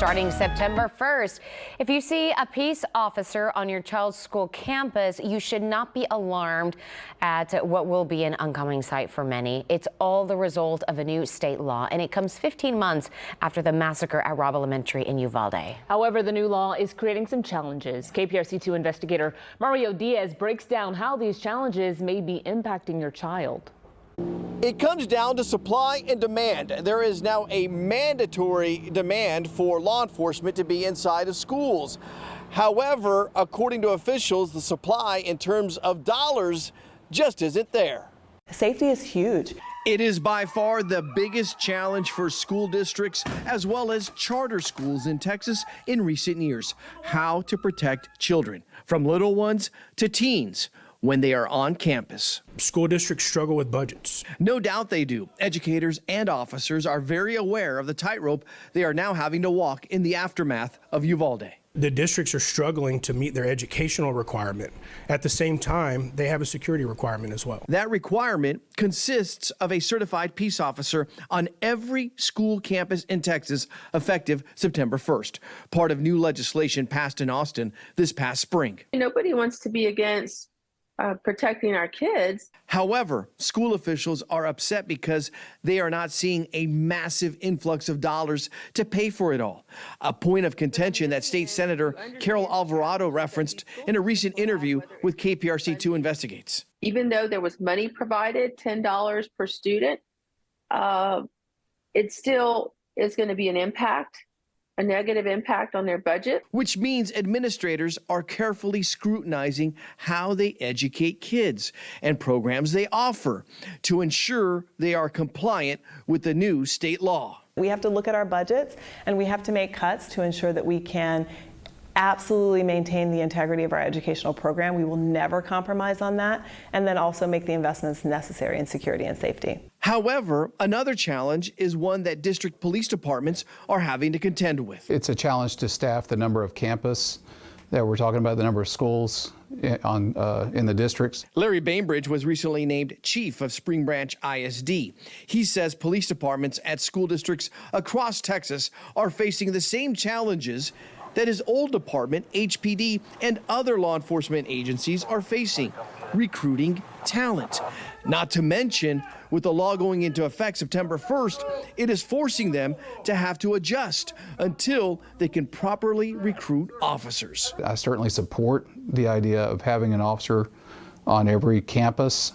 starting September 1st. If you see a peace officer on your child's school campus, you should not be alarmed at what will be an oncoming sight for many. It's all the result of a new state law, and it comes 15 months after the massacre at Robb Elementary in Uvalde. However, the new law is creating some challenges. KPRC2 investigator Mario Diaz breaks down how these challenges may be impacting your child. It comes down to supply and demand. There is now a mandatory demand for law enforcement to be inside of schools. However, according to officials, the supply in terms of dollars just isn't there. Safety is huge. It is by far the biggest challenge for school districts as well as charter schools in Texas in recent years. How to protect children, from little ones to teens, when they are on campus. School districts struggle with budgets. No doubt they do. Educators and officers are very aware of the tightrope they are now having to walk in the aftermath of Uvalde. The districts are struggling to meet their educational requirement. At the same time, they have a security requirement as well. That requirement consists of a certified peace officer on every school campus in Texas effective September 1st, part of new legislation passed in Austin this past spring. Nobody wants to be against protecting our kids. However, school officials are upset because they are not seeing a massive influx of dollars to pay for it all. A point of contention that State Senator Carol Alvarado referenced in a recent interview with KPRC2 Investigates. Even though there was money provided, $10 per student, it still is going to be a negative impact on their budget. Which means administrators are carefully scrutinizing how they educate kids and programs they offer to ensure they are compliant with the new state law. We have to look at our budgets and we have to make cuts to ensure that we can absolutely maintain the integrity of our educational program. We will never compromise on that, and then also make the investments necessary in security and safety. However, another challenge is one that district police departments are having to contend with. It's a challenge to staff the number of campus that we're talking about, the number of schools in the districts. Larry Bainbridge was recently named chief of Spring Branch ISD. He says police departments at school districts across Texas are facing the same challenges that his old department, HPD, and other law enforcement agencies are facing: recruiting talent. Not to mention, with the law going into effect September 1st, it is forcing them to have to adjust until they can properly recruit officers. I certainly support the idea of having an officer on every campus,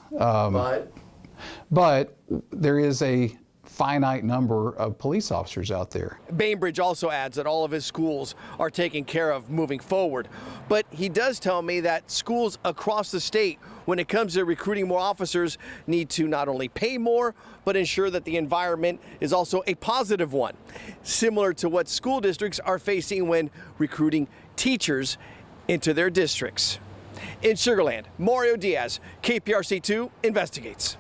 but there is a finite number of police officers out there. Bainbridge also adds that all of his schools are taken care of moving forward. But he does tell me that schools across the state, when it comes to recruiting more officers, need to not only pay more, but ensure that the environment is also a positive one, similar to what school districts are facing when recruiting teachers into their districts. In Sugar Land, Mario Diaz, KPRC2 Investigates.